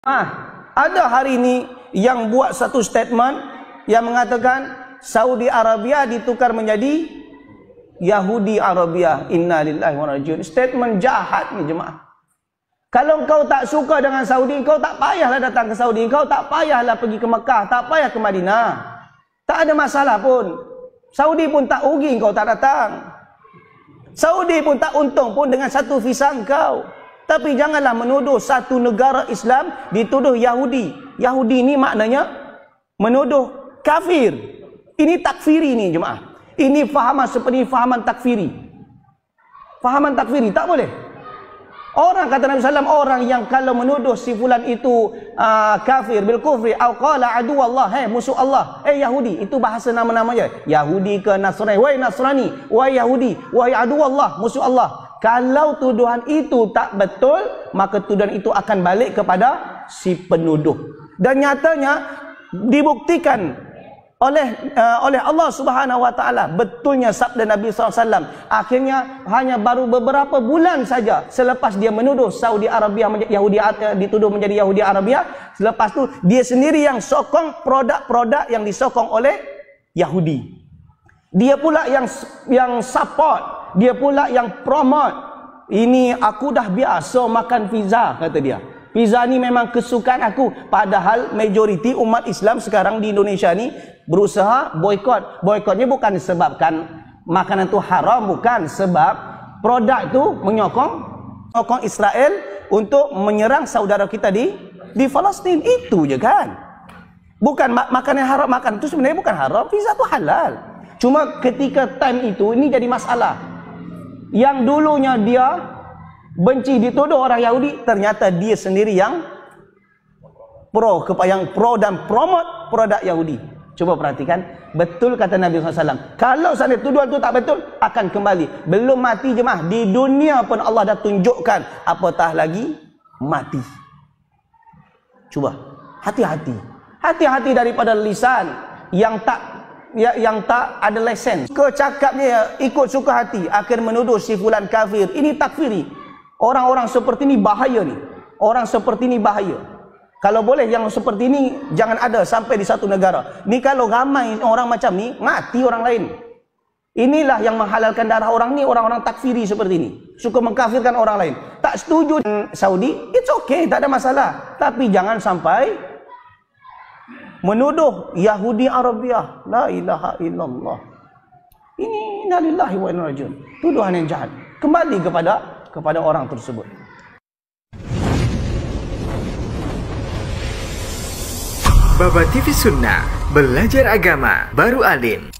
Ada hari ini yang buat satu statement yang mengatakan Saudi Arabia ditukar menjadi Yahudi Arabia. Inna lillahi wa inna ilaihi raji'un. Statement jahat ni jemaah. Kalau kau tak suka dengan Saudi, kau tak payahlah datang ke Saudi. Kau tak payahlah pergi ke Mekah, tak payah ke Madinah. Tak ada masalah pun. Saudi pun tak rugi kau tak datang. Saudi pun tak untung pun dengan satu visa kau. Tapi janganlah menuduh satu negara Islam dituduh Yahudi. Yahudi ni maknanya menuduh kafir. Ini takfiri ni jemaah. Ini fahaman seperti fahaman takfiri. Fahaman takfiri tak boleh. Orang kata Nabi SAW, orang yang kalau menuduh si fulan itu kafir bil kufri au qala adu Allah, musuh Allah, Yahudi, itu bahasa nama-nama je. Yahudi ke Nasrani, wahai Nasrani, wahai Yahudi, wahai adu Allah, musuh Allah. Kalau tuduhan itu tak betul, maka tuduhan itu akan balik kepada si penuduh. Dan nyatanya dibuktikan oleh Allah Subhanahu Wa Taala betulnya sabda Nabi SAW. Akhirnya hanya baru beberapa bulan saja selepas dia menuduh Saudi Arabia Yahudi, dituduh menjadi Yahudi Arabia, selepas tu dia sendiri yang sokong produk-produk yang disokong oleh Yahudi. Dia pula yang support. Dia pula yang promote. Ini aku dah biasa makan pizza, kata dia. Pizza ni memang kesukaan aku. Padahal majoriti umat Islam sekarang di Indonesia ni berusaha boikot. Boikotnya bukan sebabkan makanan tu haram, bukan. Sebab produk tu menyokong Israel untuk menyerang saudara kita di Palestin. Itu je kan. Bukan makanan haram. Makan tu sebenarnya bukan haram. Pizza tu halal. Cuma ketika time itu ini jadi masalah. Yang dulunya dia benci dituduh orang Yahudi, ternyata dia sendiri yang pro dan promote produk Yahudi. Coba perhatikan, betul kata Nabi SAW. Kalau seandainya tuduhan itu tak betul, akan kembali. Belum mati jemaah, di dunia pun Allah dah tunjukkan, apatah lagi mati. Coba, hati-hati. Hati-hati daripada lisan yang tak ada lesen. Kecakapnya ikut suka hati akan menuduh si fulan kafir. Ini takfiri. Orang-orang seperti ini bahaya ni. Orang seperti ini bahaya. Kalau boleh yang seperti ini jangan ada sampai di satu negara. Ni kalau ramai orang macam ni, mati orang lain. Inilah yang menghalalkan darah orang ni, orang-orang takfiri seperti ini. Suka mengkafirkan orang lain. Tak setuju Saudi, it's okay, tak ada masalah. Tapi jangan sampai menuduh Yahudi Arabia. La ilaha illallah. Ini inna lillahi wa inna ilaihi raji'un. Tuduhan yang jahat. Kembali kepada orang tersebut. Baba TV Sunnah, belajar agama baru alim.